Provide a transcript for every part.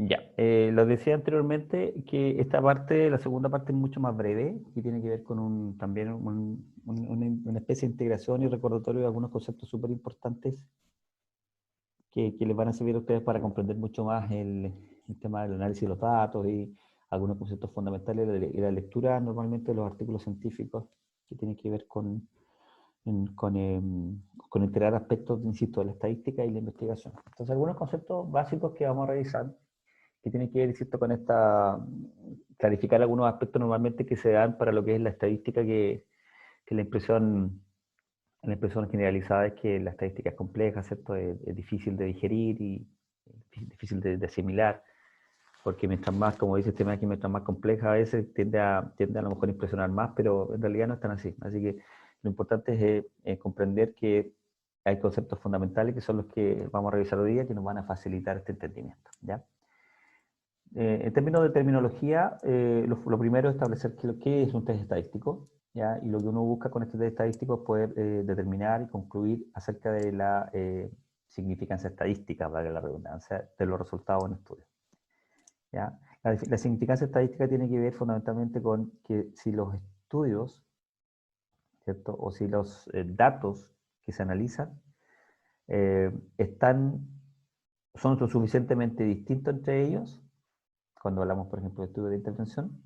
Ya, lo decía anteriormente que esta parte, la segunda parte es mucho más breve, que tiene que ver con también una especie de integración y recordatorio de algunos conceptos súper importantes que les van a servir a ustedes para comprender mucho más el tema del análisis de los datos y algunos conceptos fundamentales y la lectura normalmente de los artículos científicos que tienen que ver con integrar aspectos, insisto, de la estadística y la investigación. Entonces, algunos conceptos básicos que vamos a revisar que tiene que ver, insisto, con clarificar algunos aspectos normalmente que se dan para lo que es la estadística, que la impresión generalizada es que la estadística es compleja, ¿cierto? Es difícil de digerir y difícil de asimilar, porque mientras más, como dice el tema aquí, mientras más compleja a veces tiende a lo mejor a impresionar más, pero en realidad no es tan así. Así que lo importante es comprender que hay conceptos fundamentales que son los que vamos a revisar hoy día que nos van a facilitar este entendimiento, ¿ya? En términos de terminología, lo primero es establecer qué es un test estadístico, ¿ya? Y lo que uno busca con este test estadístico es poder determinar y concluir acerca de la significancia estadística, valga la redundancia, de los resultados en estudios, ¿ya? La significancia estadística tiene que ver fundamentalmente con que si los estudios, ¿cierto? O si los datos que se analizan eh, están, son lo suficientemente distintos entre ellos, cuando hablamos, por ejemplo, de estudios de intervención,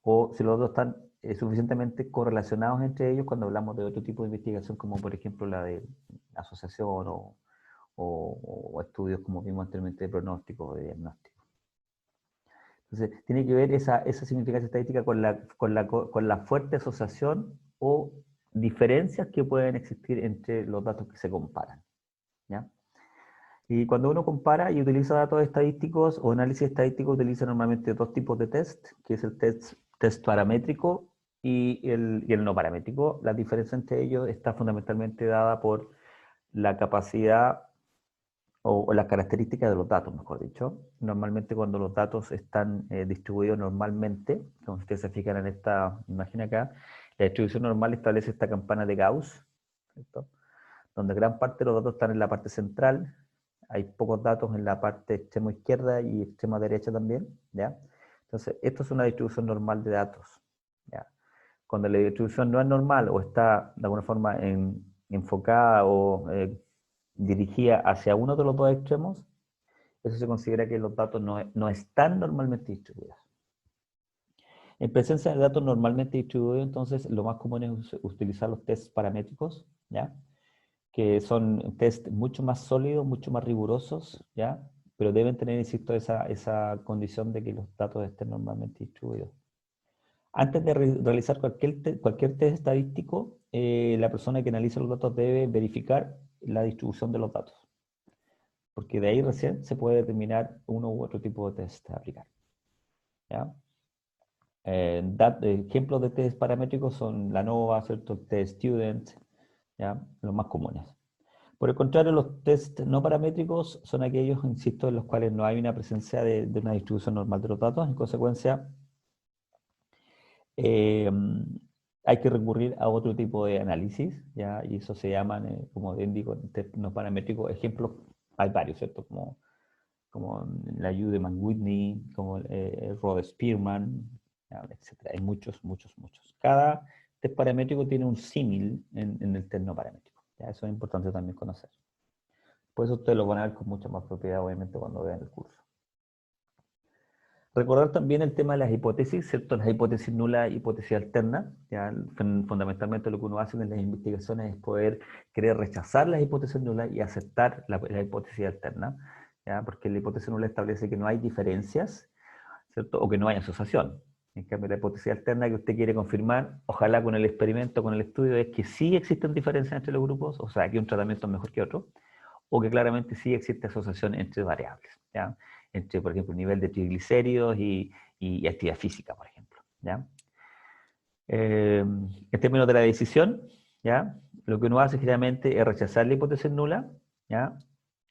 o si los dos están suficientemente correlacionados entre ellos cuando hablamos de otro tipo de investigación, como por ejemplo la de asociación o estudios, como vimos anteriormente, de pronóstico o de diagnóstico. Entonces, tiene que ver esa significancia estadística con la fuerte asociación o diferencias que pueden existir entre los datos que se comparan, ¿ya? Y cuando uno compara y utiliza datos estadísticos o análisis estadístico, utiliza normalmente dos tipos de test, que es el test paramétrico y el no paramétrico. La diferencia entre ellos está fundamentalmente dada por la capacidad o las características de los datos, mejor dicho. Normalmente cuando los datos están distribuidos normalmente, como ustedes se fijan en esta imagen acá, la distribución normal establece esta campana de Gauss, ¿cierto? Donde gran parte de los datos están en la parte central, hay pocos datos en la parte extremo izquierda y extrema derecha también, ¿ya? Entonces, esto es una distribución normal de datos, ¿ya? Cuando la distribución no es normal o está de alguna forma enfocada o dirigida hacia uno de los dos extremos, eso se considera que los datos no están normalmente distribuidos. En presencia de datos normalmente distribuidos, entonces, lo más común es utilizar los tests paramétricos, ¿ya? Que son test mucho más sólidos, mucho más rigurosos, ¿ya? Pero deben tener, insisto, esa condición de que los datos estén normalmente distribuidos. Antes de realizar cualquier test estadístico, la persona que analiza los datos debe verificar la distribución de los datos, porque de ahí recién se puede determinar uno u otro tipo de test a aplicar, ¿ya? Ejemplos de test paramétricos son la ANOVA, ¿cierto? El test Student, ¿ya? Los más comunes. Por el contrario, los test no paramétricos son aquellos, insisto, en los cuales no hay una presencia de una distribución normal de los datos. En consecuencia, eh, hay que recurrir a otro tipo de análisis, ¿ya? Y eso se llaman, como bien digo, test no paramétricos. Ejemplos, hay varios, ¿cierto? Como la Whitney, como Rod Spearman, etc. Hay muchos, muchos, muchos. Cada test paramétrico tiene un símil en el test no paramétrico, ¿ya? Eso es importante también conocer. Por eso ustedes lo van a ver con mucha más propiedad, obviamente, cuando vean el curso. Recordar también el tema de las hipótesis, ¿cierto? Las hipótesis nulas e hipótesis alternas. ¿Ya? Fundamentalmente lo que uno hace en las investigaciones es poder querer rechazar las hipótesis nulas y aceptar la hipótesis alterna, ¿ya? Porque la hipótesis nula establece que no hay diferencias, ¿cierto? O que no hay asociación. En cambio, la hipótesis alterna que usted quiere confirmar, ojalá con el experimento, con el estudio, es que sí existen diferencias entre los grupos, o sea, que un tratamiento es mejor que otro, o que claramente sí existe asociación entre variables, ¿ya? Entre, por ejemplo, el nivel de triglicéridos y actividad física, por ejemplo, ¿ya? En términos de la decisión, ¿ya? Lo que uno hace generalmente es rechazar la hipótesis nula, ¿ya?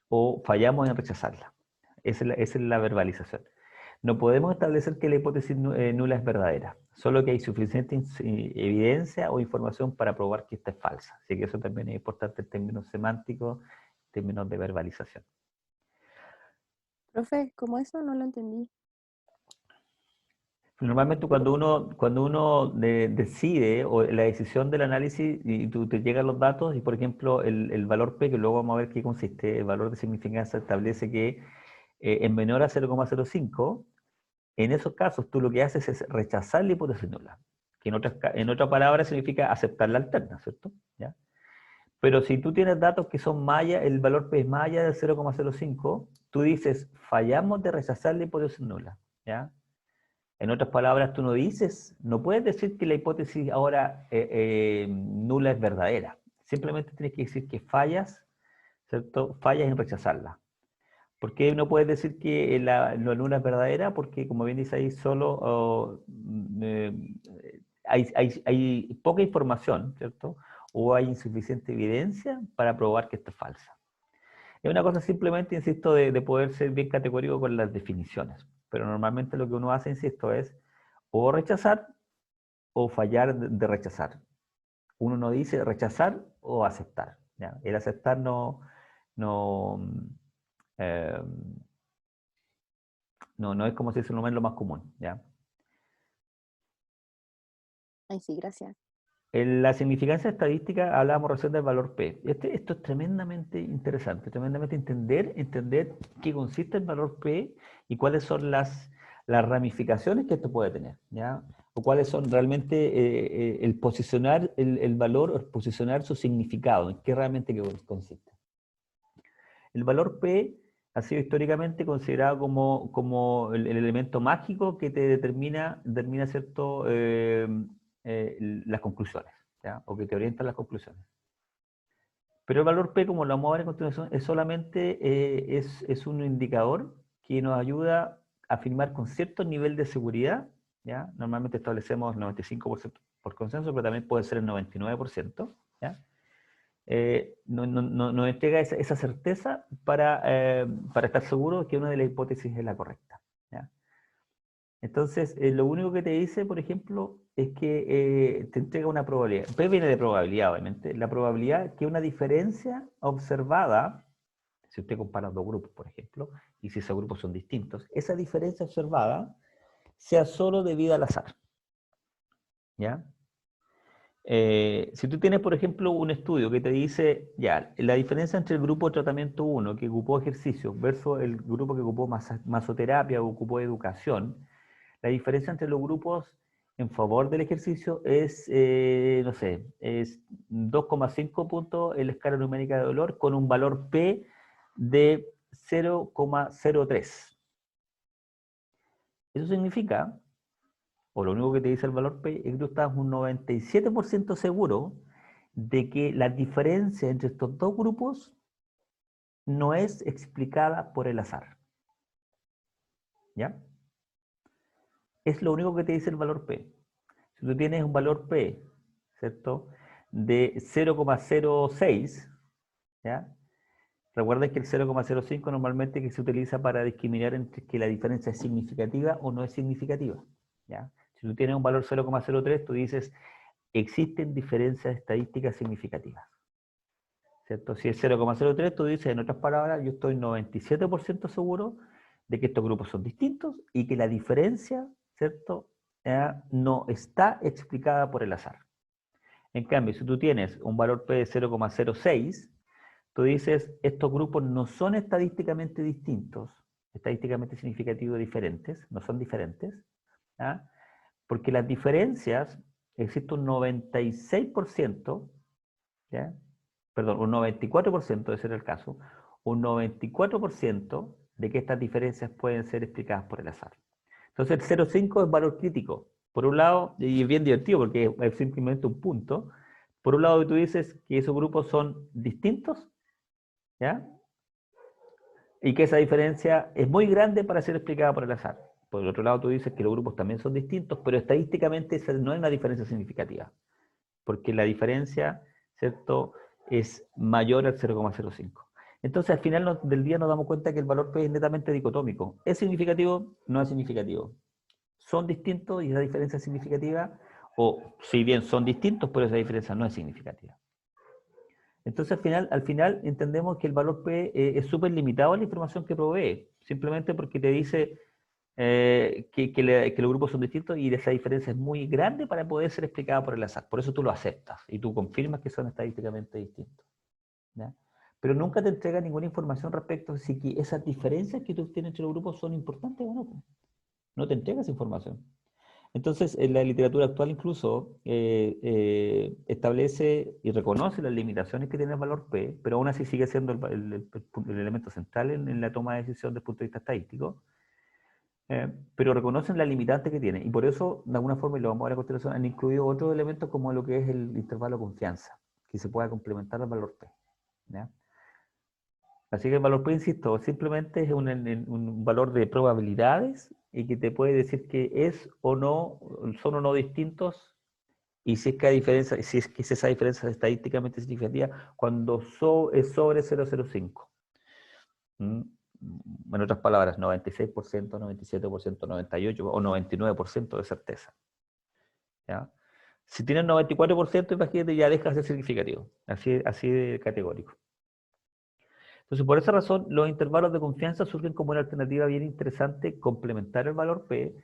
O fallamos en rechazarla. Esa es la verbalización. No podemos establecer que la hipótesis nula es verdadera, solo que hay suficiente evidencia o información para probar que esta es falsa. Así que eso también es importante en términos semánticos, en términos de verbalización. Profe, ¿cómo eso? No lo entendí. Normalmente cuando uno decide, o la decisión del análisis, y tú te llegan los datos, y por ejemplo el valor P, que luego vamos a ver qué consiste, el valor de significancia establece que es menor a 0,05, en esos casos tú lo que haces es rechazar la hipótesis nula, que en otras palabras significa aceptar la alterna, ¿cierto? ¿Ya? Pero si tú tienes datos que son maya, el valor P es más allá del 0,05, tú dices, fallamos de rechazar la hipótesis nula, ¿ya? En otras palabras, tú no dices, no puedes decir que la hipótesis ahora nula es verdadera. Simplemente tienes que decir que fallas, ¿cierto? Fallas en rechazarla. ¿Por qué no puedes decir que la nula es verdadera? Porque, como bien dice ahí, solo hay poca información, ¿cierto? O hay insuficiente evidencia para probar que esto es falsa. Es una cosa simplemente, insisto, de poder ser bien categórico con las definiciones. Pero normalmente lo que uno hace, insisto, es o rechazar o fallar de rechazar. Uno no dice rechazar o aceptar. ¿Ya? El aceptar no, eh, no es como se dice lo más común. ¿Ya? Ay, sí, gracias. En la significancia estadística hablábamos recién del valor P. Esto es tremendamente interesante, tremendamente entender qué consiste el valor P y cuáles son las ramificaciones que esto puede tener, ¿ya? O cuáles son realmente el posicionar el valor, o posicionar su significado, en qué realmente consiste. El valor P ha sido históricamente considerado como el elemento mágico que te determina ¿cierto? Las conclusiones, ¿ya? O que te orienta las conclusiones. Pero el valor P, como lo vamos a ver a continuación, es solamente es un indicador que nos ayuda a afirmar con cierto nivel de seguridad, ¿ya? Normalmente establecemos el 95% por consenso, pero también puede ser el 99%, ¿ya? Nos entrega esa certeza para estar seguro que una de las hipótesis es la correcta, ¿ya? Entonces, lo único que te dice, por ejemplo, es que te entrega una probabilidad. P viene de probabilidad, obviamente. La probabilidad que una diferencia observada, si usted compara dos grupos, por ejemplo, y si esos grupos son distintos, esa diferencia observada sea solo debida al azar, ¿ya? Si tú tienes, por ejemplo, un estudio que te dice, ya, la diferencia entre el grupo de tratamiento 1 que ocupó ejercicio versus el grupo que ocupó masoterapia o ocupó educación, la diferencia entre los grupos en favor del ejercicio es, no sé, es 2,5 puntos en la escala numérica de dolor con un valor P de 0,03. Eso significa, o lo único que te dice el valor P, es que tú estás un 97% seguro de que la diferencia entre estos dos grupos no es explicada por el azar. ¿Ya? Es lo único que te dice el valor P. Si tú tienes un valor P, ¿cierto? De 0,06, ¿ya? Recuerda que el 0,05 normalmente que se utiliza para discriminar entre que la diferencia es significativa o no es significativa, ¿ya? Si tú tienes un valor 0,03, tú dices, existen diferencias estadísticas significativas, ¿cierto? Si es 0,03, tú dices, en otras palabras, yo estoy 97% seguro de que estos grupos son distintos y que la diferencia, ¿cierto? No está explicada por el azar. En cambio, si tú tienes un valor P de 0,06, tú dices, estos grupos no son estadísticamente distintos, estadísticamente significativos diferentes, no son diferentes, ¿ah? Porque las diferencias, existe un 96%, ¿ya? Perdón, un 94% de ser el caso, un 94% de que estas diferencias pueden ser explicadas por el azar. Entonces el 0,5 es valor crítico. Por un lado, y es bien divertido porque es simplemente un punto, por un lado tú dices que esos grupos son distintos, ¿ya? Y que esa diferencia es muy grande para ser explicada por el azar. Por el otro lado tú dices que los grupos también son distintos, pero estadísticamente esa no es una diferencia significativa, porque la diferencia, ¿cierto?, es mayor al 0,05. Entonces, al final del día nos damos cuenta que el valor P es netamente dicotómico. ¿Es significativo? No es significativo. ¿Son distintos y esa diferencia es significativa? O, si bien son distintos, pero esa diferencia no es significativa. Entonces, al final entendemos que el valor P es súper limitado a la información que provee. simplemente porque te dice que los grupos son distintos y esa diferencia es muy grande para poder ser explicada por el azar. Por eso tú lo aceptas y tú confirmas que son estadísticamente distintos, ¿ya? Pero nunca te entrega ninguna información respecto a si que esas diferencias que tú tienes entre los grupos son importantes o no. No te entrega esa información. Entonces, en la literatura actual incluso establece y reconoce las limitaciones que tiene el valor P, pero aún así sigue siendo el elemento central en la toma de decisión desde el punto de vista estadístico, pero reconocen la limitante que tiene. Y por eso, de alguna forma, y lo vamos a ver a continuación, han incluido otros elementos como lo que es el intervalo de confianza, que se pueda complementar al valor P, ¿ya? Así que el valor P, insisto, simplemente es un valor de probabilidades y que te puede decir que es o no, son o no distintos, y si es que hay diferencia, si es que esa diferencia es estadísticamente significativa cuando es sobre 0,05. En otras palabras, 96%, 97%, 98% o 99% de certeza, ¿ya? Si tienes 94%, imagínate, ya deja de ser significativo, así de categórico. Entonces, por esa razón, los intervalos de confianza surgen como una alternativa bien interesante, complementar el valor P,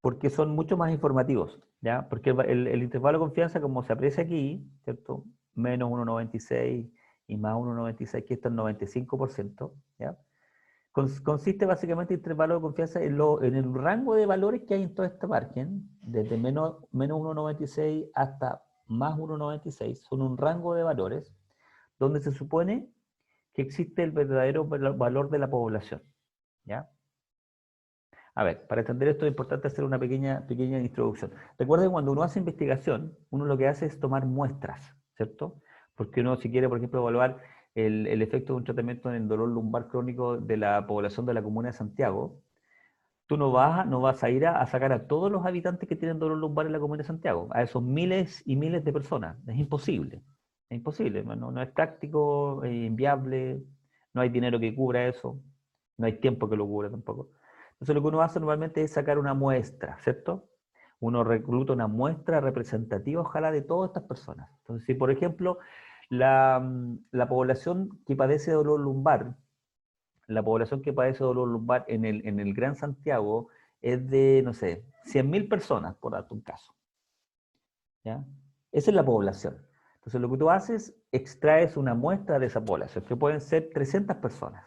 porque son mucho más informativos, ¿ya? Porque el intervalo de confianza, como se aprecia aquí, ¿cierto? Menos 1,96 y más 1,96, que está en 95%, ¿ya? Consiste básicamente el intervalo de confianza en el rango de valores que hay en todo este margen, desde menos 1,96 hasta más 1,96, son un rango de valores donde se supone que existe el verdadero valor de la población, ¿ya? A ver, para entender esto es importante hacer una pequeña introducción. Recuerden que cuando uno hace investigación, uno lo que hace es tomar muestras, ¿cierto? Porque uno, si quiere, por ejemplo, evaluar el efecto de un tratamiento en el dolor lumbar crónico de la población de la comuna de Santiago, tú no vas a ir a sacar a todos los habitantes que tienen dolor lumbar en la comuna de Santiago, a esos miles y miles de personas. Es imposible. Es imposible, no es práctico, es inviable, no hay dinero que cubra eso, no hay tiempo que lo cubra tampoco. Entonces lo que uno hace normalmente es sacar una muestra, ¿cierto? Uno recluta una muestra representativa, ojalá, de todas estas personas. Entonces, si por ejemplo la población que padece dolor lumbar, la población que padece dolor lumbar en el Gran Santiago es de, no sé, 100.000 personas, por darte un caso, ¿ya? Esa es la población. Entonces, lo que tú haces, extraes una muestra de esa población, que pueden ser 300 personas.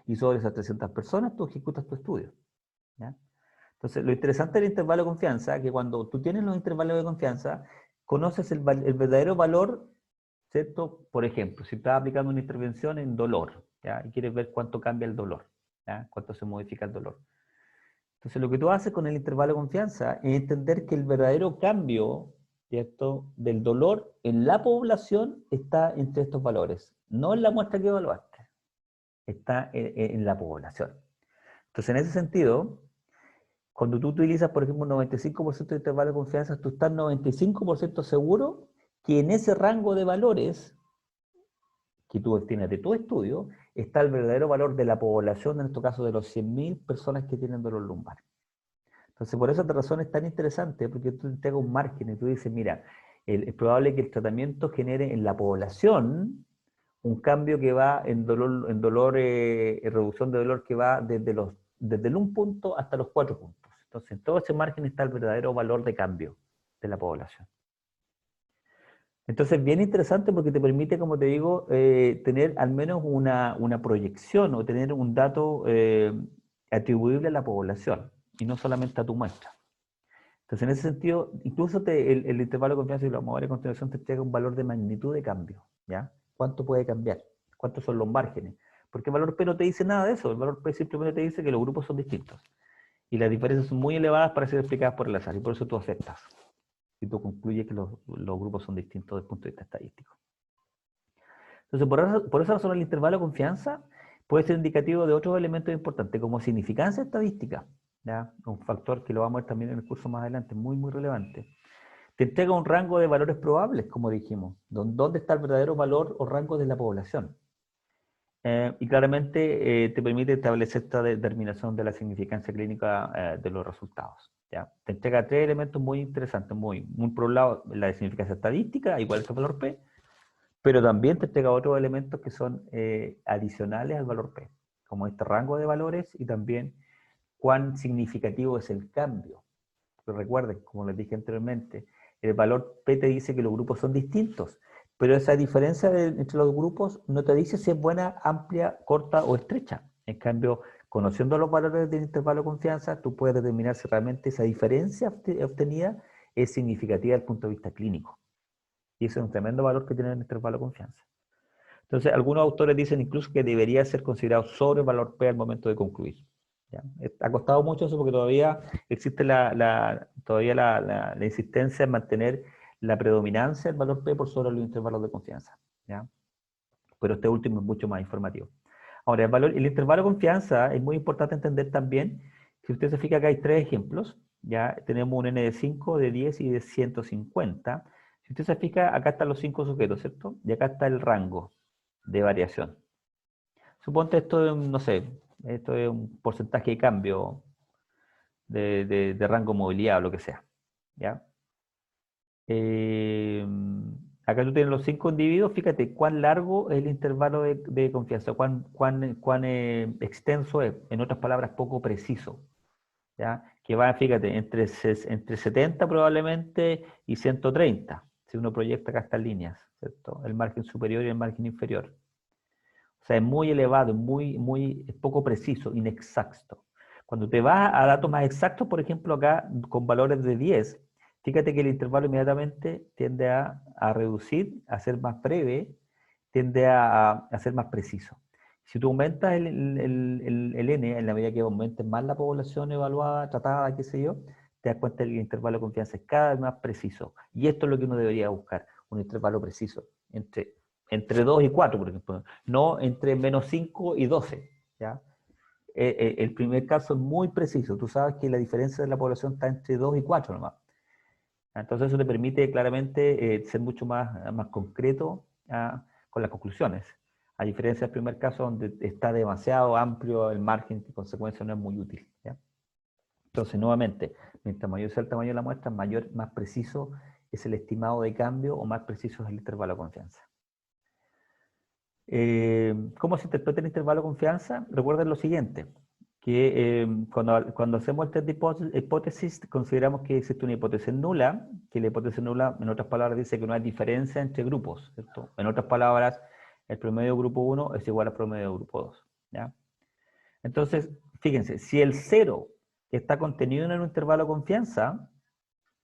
Y sobre esas 300 personas tú ejecutas tu estudio, ¿ya? Entonces, lo interesante del intervalo de confianza es que cuando tú tienes los intervalos de confianza, conoces el verdadero valor, ¿cierto? Por ejemplo, si estás aplicando una intervención en dolor, ¿ya? Y quieres ver cuánto cambia el dolor, ¿ya? Cuánto se modifica el dolor. Entonces, lo que tú haces con el intervalo de confianza es entender que el verdadero cambio, ¿cierto?, del dolor en la población está entre estos valores, no en la muestra que evaluaste, está en la población. Entonces, en ese sentido, cuando tú utilizas, por ejemplo, un 95% de intervalo de confianza, tú estás 95% seguro que en ese rango de valores que tú obtienes de tu estudio está el verdadero valor de la población, en este caso de los 100.000 personas que tienen dolor lumbar. Entonces, por esa razón es tan interesante, porque tú te entregas un margen y tú dices, mira, es probable que el tratamiento genere en la población un cambio que va en reducción de dolor que va desde el 1 punto hasta los 4 puntos. Entonces, en todo ese margen está el verdadero valor de cambio de la población. Entonces, bien interesante porque te permite, como te digo, tener al menos una proyección o tener un dato atribuible a la población y no solamente a tu muestra. Entonces, en ese sentido, incluso el intervalo de confianza, y lo vamos a ver a continuación, te entrega un valor de magnitud de cambio, ¿ya? ¿Cuánto puede cambiar? ¿Cuántos son los márgenes? Porque el valor P no te dice nada de eso, el valor P simplemente te dice que los grupos son distintos. Y las diferencias son muy elevadas para ser explicadas por el azar, y por eso tú aceptas. Y tú concluyes que los grupos son distintos desde el punto de vista estadístico. Entonces, por esa razón, el intervalo de confianza puede ser indicativo de otros elementos importantes, como significancia estadística, ¿ya? Un factor que lo vamos a ver también en el curso más adelante, muy, muy relevante. Te entrega un rango de valores probables, como dijimos, dónde está el verdadero valor o rango de la población. Y claramente te permite establecer esta determinación de la significancia clínica de los resultados, ¿ya? Te entrega tres elementos muy interesantes, por un lado, la significancia estadística, igual que el valor P, pero también te entrega otros elementos que son adicionales al valor P. como este rango de valores, y también cuán significativo es el cambio. Pero recuerden, como les dije anteriormente, el valor P te dice que los grupos son distintos, pero esa diferencia entre los grupos no te dice si es buena, amplia, corta o estrecha. En cambio, conociendo los valores del intervalo de confianza, tú puedes determinar si realmente esa diferencia obtenida es significativa desde el punto de vista clínico. Y ese es un tremendo valor que tiene el intervalo de confianza. Entonces, algunos autores dicen incluso que debería ser considerado sobre el valor P al momento de concluir. ¿Ya? Ha costado mucho eso porque todavía existe la insistencia en mantener la predominancia del valor P por sobre los intervalos de confianza. ¿Ya? Pero este último es mucho más informativo. Ahora, el intervalo de confianza es muy importante entender también, si usted se fija, acá hay tres ejemplos. Ya tenemos un N de 5, de 10 y de 150. Si usted se fija, acá están los 5 sujetos, ¿cierto? Y acá está el rango de variación. Suponte esto es, no sé, esto es un porcentaje de cambio de rango de movilidad o lo que sea. ¿Ya? Acá tú tienes los 5 individuos, fíjate cuán largo es el intervalo de confianza, cuán extenso es, en otras palabras, poco preciso. ¿Ya? Que va, fíjate, entre 70 probablemente y 130, si uno proyecta acá estas líneas, ¿cierto? El margen superior y el margen inferior. O sea, es muy elevado, es poco preciso, inexacto. Cuando te vas a datos más exactos, por ejemplo, acá con valores de 10, fíjate que el intervalo inmediatamente tiende a reducir, a ser más breve, tiende a ser más preciso. Si tú aumentas el N, en la medida que aumentes más la población evaluada, tratada, qué sé yo, te das cuenta que el intervalo de confianza es cada vez más preciso. Y esto es lo que uno debería buscar, un intervalo preciso, entre 2 y 4, por ejemplo, no entre menos 5 y 12. ¿Ya? El primer caso es muy preciso, tú sabes que la diferencia de la población está entre 2 y 4 nomás. Entonces eso te permite claramente ser mucho más concreto con las conclusiones, a diferencia del primer caso donde está demasiado amplio el margen, que en consecuencia no es muy útil. ¿Ya? Entonces, nuevamente, mientras mayor sea el tamaño de la muestra, más preciso es el estimado de cambio o más preciso es el intervalo de confianza. ¿Cómo se interpreta el intervalo de confianza? Recuerden lo siguiente, que cuando hacemos esta hipótesis, consideramos que existe una hipótesis nula, que la hipótesis nula, en otras palabras, dice que no hay diferencia entre grupos, ¿cierto? En otras palabras, el promedio de grupo 1 es igual al promedio de grupo 2. ¿Ya? Entonces, fíjense, si el 0 está contenido en un intervalo de confianza,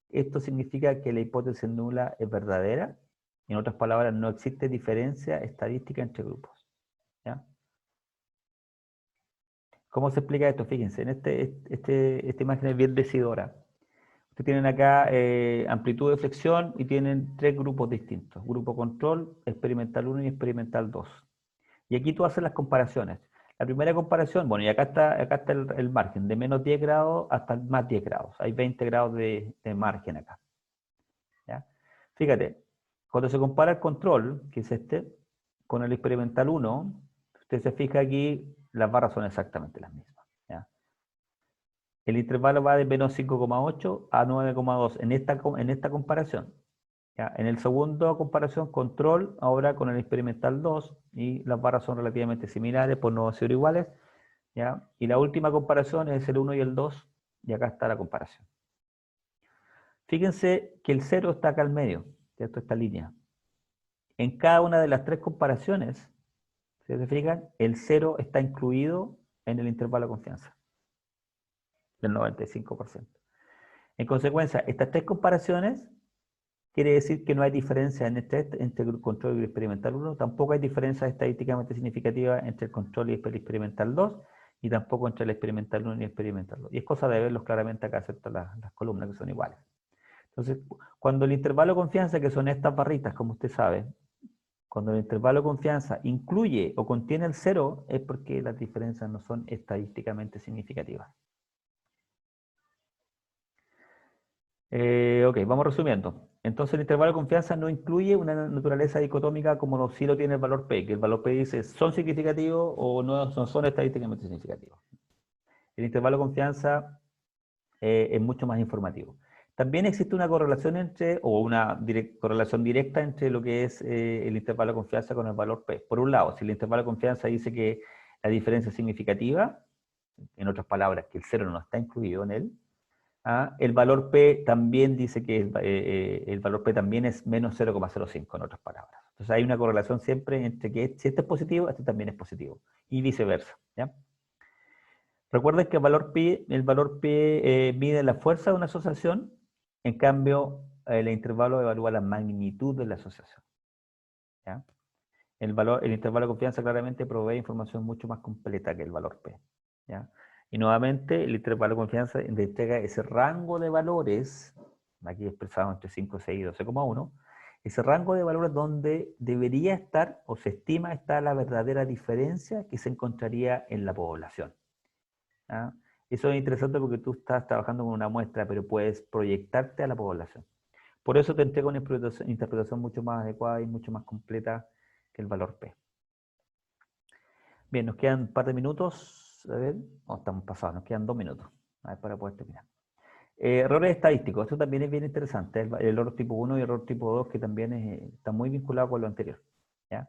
esto significa que la hipótesis nula es verdadera. En otras palabras, no existe diferencia estadística entre grupos. ¿Ya? ¿Cómo se explica esto? Fíjense, en esta imagen es bien decidora. Ustedes tienen acá amplitud de flexión y tienen tres grupos distintos. Grupo control, experimental 1 y experimental 2. Y aquí tú haces las comparaciones. La primera comparación, bueno, y acá está el margen, de menos 10 grados hasta más 10 grados. Hay 20 grados de margen acá. ¿Ya? Fíjate, cuando se compara el control, que es este, con el experimental 1, usted se fija aquí, las barras son exactamente las mismas. ¿Ya? El intervalo va de menos 5,8 a 9,2 en esta comparación. ¿Ya? En el segundo comparación, control, ahora con el experimental 2, y las barras son relativamente similares, por no ser iguales. ¿Ya? Y la última comparación es el 1 y el 2, y acá está la comparación. Fíjense que el 0 está acá al medio, ¿cierto? Esta línea. En cada una de las tres comparaciones, si se fijan, el 0 está incluido en el intervalo de confianza, del 95%. En consecuencia, estas tres comparaciones quiere decir que no hay diferencia entre el control y el experimental 1, tampoco hay diferencia estadísticamente significativa entre el control y el experimental 2, y tampoco entre el experimental 1 y el experimental 2. Y es cosa de verlos claramente acá, ¿cierto? Las columnas que son iguales. Entonces, cuando el intervalo de confianza, que son estas barritas, como usted sabe, cuando el intervalo de confianza incluye o contiene el 0, es porque las diferencias no son estadísticamente significativas. Ok, vamos resumiendo. Entonces el intervalo de confianza no incluye una naturaleza dicotómica como sí lo tiene el valor P, que el valor P dice son significativos o no son estadísticamente significativos. El intervalo de confianza es mucho más informativo. También existe una correlación correlación directa entre lo que es el intervalo de confianza con el valor P. Por un lado, si el intervalo de confianza dice que la diferencia significativa, en otras palabras, que el 0 no está incluido en él. El valor P también dice que el valor P también es menos 0,05, en otras palabras. Entonces hay una correlación siempre entre que si este es positivo, este también es positivo, y viceversa, ¿ya? Recuerden que el valor P mide la fuerza de una asociación, en cambio el intervalo evalúa la magnitud de la asociación, ¿ya? El intervalo de confianza claramente provee información mucho más completa que el valor P, ¿ya? Y nuevamente, el intervalo de confianza entrega ese rango de valores, aquí expresado entre 5, 6 y 12,1, ese rango de valores donde debería estar, o se estima estar la verdadera diferencia que se encontraría en la población, ¿ya? Eso es interesante porque tú estás trabajando con una muestra, pero puedes proyectarte a la población. Por eso te entrega una interpretación mucho más adecuada y mucho más completa que el valor P. Bien, nos quedan un par de minutos. A ver, estamos pasados, nos quedan 2 minutos. A ver, para poder terminar. Errores estadísticos, esto también es bien interesante. El error tipo 1 y el error tipo 2, que también está muy vinculado con lo anterior, ¿ya?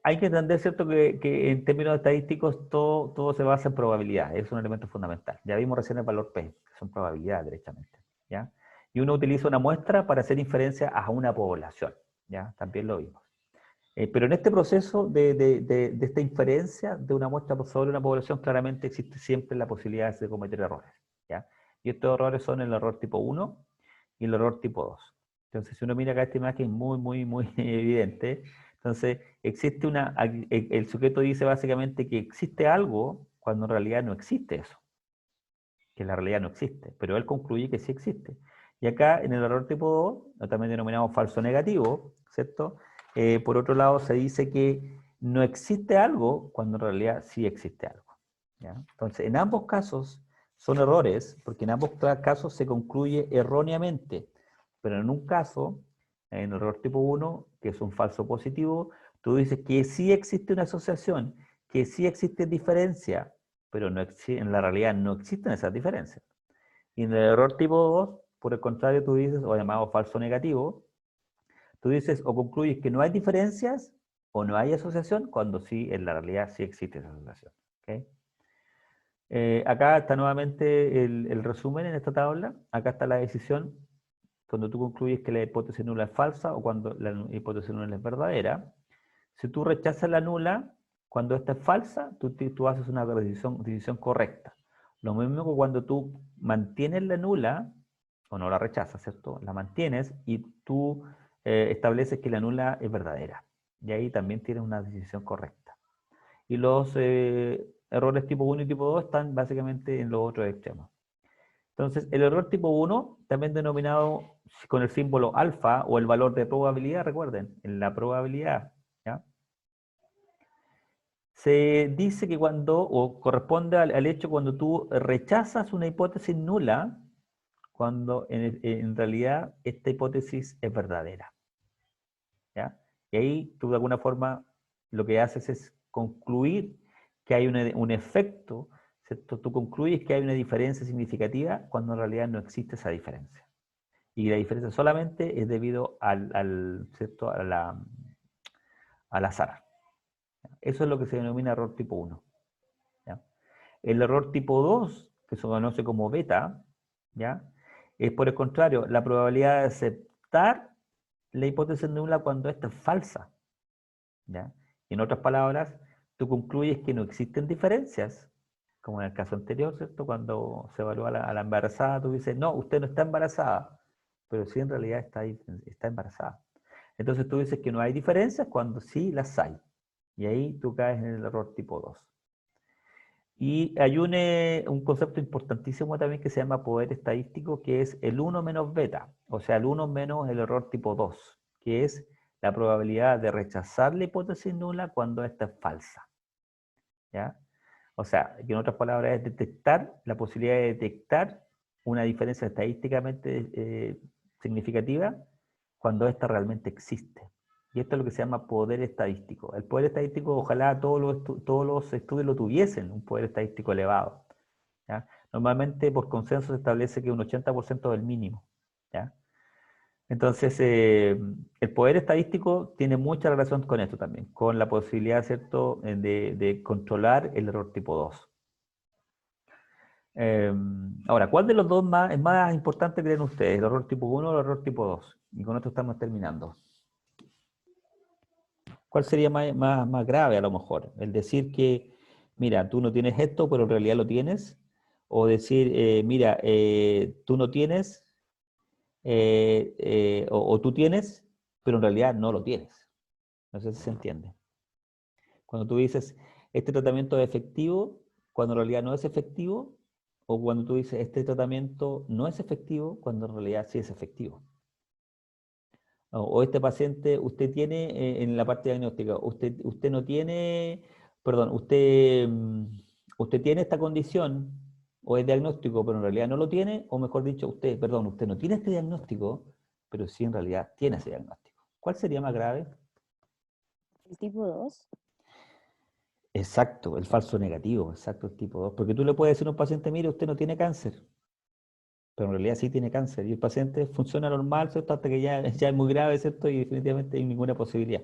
Hay que entender, ¿cierto?, que en términos estadísticos todo se basa en probabilidad, es un elemento fundamental. Ya vimos recién el valor P, que son probabilidades directamente, ¿ya? Y uno utiliza una muestra para hacer inferencia a una población, ¿ya? También lo vimos. Pero en este proceso de esta inferencia de una muestra sobre una población, claramente existe siempre la posibilidad de cometer errores, ¿ya? Y estos errores son el error tipo 1 y el error tipo 2. Entonces, si uno mira acá esta imagen muy evidente, entonces existe el sujeto dice básicamente que existe algo cuando en realidad no existe eso, que la realidad no existe, pero él concluye que sí existe. Y acá en el error tipo 2, también denominamos falso negativo, ¿cierto? Por otro lado, se dice que no existe algo cuando en realidad sí existe algo, ¿ya? Entonces, en ambos casos son errores, porque en ambos casos se concluye erróneamente, pero en un caso, en el error tipo 1, que es un falso positivo, tú dices que sí existe una asociación, que sí existe diferencia, pero no en la realidad no existen esas diferencias. Y en el error tipo 2, por el contrario, tú dices, o llamado falso negativo, tú dices o concluyes que no hay diferencias o no hay asociación, cuando sí, en la realidad sí existe esa asociación, ¿okay? Acá está nuevamente el resumen en esta tabla. Acá está la decisión cuando tú concluyes que la hipótesis nula es falsa o cuando la hipótesis nula es verdadera. Si tú rechazas la nula, cuando esta es falsa, tú haces una decisión correcta. Lo mismo que cuando tú mantienes la nula, o no la rechazas, ¿cierto? La mantienes y tú estableces que la nula es verdadera. Y ahí también tienes una decisión correcta. Y los errores tipo 1 y tipo 2 están básicamente en los otros extremos. Entonces, el error tipo 1, también denominado con el símbolo alfa o el valor de probabilidad, recuerden, en la probabilidad, ¿ya? Se dice que o corresponde al hecho cuando tú rechazas una hipótesis nula, cuando en realidad esta hipótesis es verdadera, ¿ya? Y ahí tú de alguna forma lo que haces es concluir que hay un efecto, ¿cierto? Tú concluyes que hay una diferencia significativa cuando en realidad no existe esa diferencia. Y la diferencia solamente es debido ¿cierto? Al azar. Eso es lo que se denomina error tipo 1, ¿ya? El error tipo 2, que se conoce como beta, ¿ya? Es por el contrario, la probabilidad de aceptar la hipótesis nula cuando esta es falsa, ¿ya? Y en otras palabras, tú concluyes que no existen diferencias, como en el caso anterior, ¿cierto? Cuando se evalúa a la embarazada, tú dices, no, usted no está embarazada, pero sí en realidad está embarazada. Entonces tú dices que no hay diferencias cuando sí las hay. Y ahí tú caes en el error tipo 2. Y hay un concepto importantísimo también que se llama poder estadístico, que es el 1 menos beta, o sea, el 1 menos el error tipo 2, que es la probabilidad de rechazar la hipótesis nula cuando esta es falsa, ¿ya? O sea, que en otras palabras es detectar, la posibilidad de detectar una diferencia estadísticamente significativa cuando esta realmente existe. Y esto es lo que se llama poder estadístico. El poder estadístico, ojalá todos los estudios lo tuviesen, un poder estadístico elevado, ¿ya? Normalmente por consenso se establece que un 80% del mínimo, ¿ya? Entonces, el poder estadístico tiene mucha relación con esto también, con la posibilidad, ¿cierto?, de controlar el error tipo 2. Ahora, ¿cuál de los dos es más importante creen ustedes? ¿El error tipo 1 o el error tipo 2? Y con esto estamos terminando. ¿Cuál sería más grave a lo mejor? El decir que, mira, tú no tienes esto, pero en realidad lo tienes. O decir, mira, tú no tienes, o tú tienes, pero en realidad no lo tienes. No sé si se entiende. Cuando tú dices, este tratamiento es efectivo, cuando en realidad no es efectivo, o cuando tú dices, este tratamiento no es efectivo, cuando en realidad sí es efectivo. O este paciente, usted tiene, en la parte diagnóstica, usted no tiene, perdón, usted tiene esta condición, o es diagnóstico, pero en realidad no lo tiene, o mejor dicho, usted no tiene este diagnóstico, pero sí en realidad tiene ese diagnóstico. ¿Cuál sería más grave? ¿El tipo 2? Exacto, el falso negativo, exacto, el tipo 2. Porque tú le puedes decir a un paciente, mire, usted no tiene cáncer, pero en realidad sí tiene cáncer. Y el paciente funciona normal, ¿cierto? Hasta que ya es muy grave, ¿cierto? Y definitivamente hay ninguna posibilidad.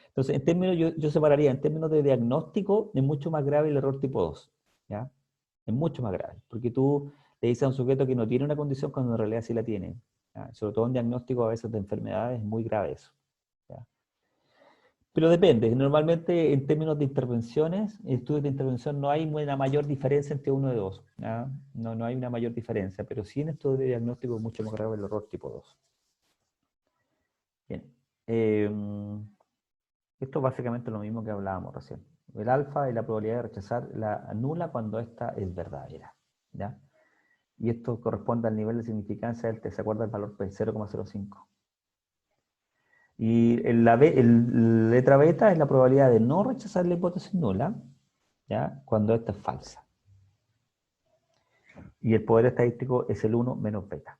Entonces, en términos, yo separaría, en términos de diagnóstico, es mucho más grave el error tipo 2, ¿ya? Es mucho más grave, porque tú le dices a un sujeto que no tiene una condición cuando en realidad sí la tiene, ¿ya? Sobre todo en diagnóstico a veces de enfermedades, es muy grave eso, ¿ya? Pero depende, normalmente en términos de intervenciones, en estudios de intervención no hay una mayor diferencia entre uno y dos, ¿ya? No hay una mayor diferencia, pero sí en estudios de diagnóstico es mucho más grave el error tipo 2. Bien. Esto es básicamente lo mismo que hablábamos recién. El alfa es la probabilidad de rechazar la nula cuando esta es verdadera, ¿ya? Y esto corresponde al nivel de significancia del T, ¿se acuerda el valor P? 0,05. Y la letra beta es la probabilidad de no rechazar la hipótesis nula, ¿ya? Cuando esta es falsa. Y el poder estadístico es el 1 menos beta.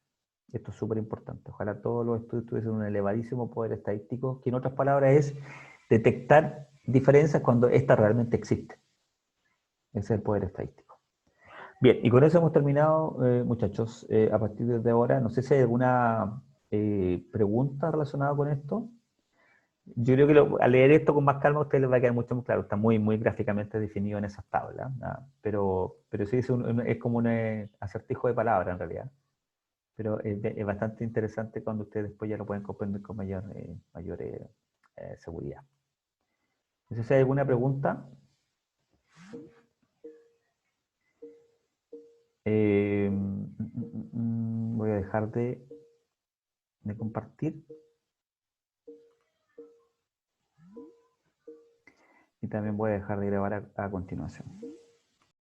Esto es súper importante. Ojalá todos los estudios tuviesen un elevadísimo poder estadístico, que en otras palabras es detectar diferencias cuando éstas realmente existen. Ese es el poder estadístico. Bien, y con eso hemos terminado, muchachos. A partir de ahora, no sé si hay alguna pregunta relacionada con esto. Yo creo que al leer esto con más calma a ustedes les va a quedar mucho más claro. Está muy gráficamente definido en esas tablas, ¿no? Pero sí es como un acertijo de palabras en realidad. Pero es bastante interesante cuando ustedes después ya lo pueden comprender con mayor seguridad. No sé si hay alguna pregunta. Voy a dejar de compartir y también voy a dejar de grabar a continuación.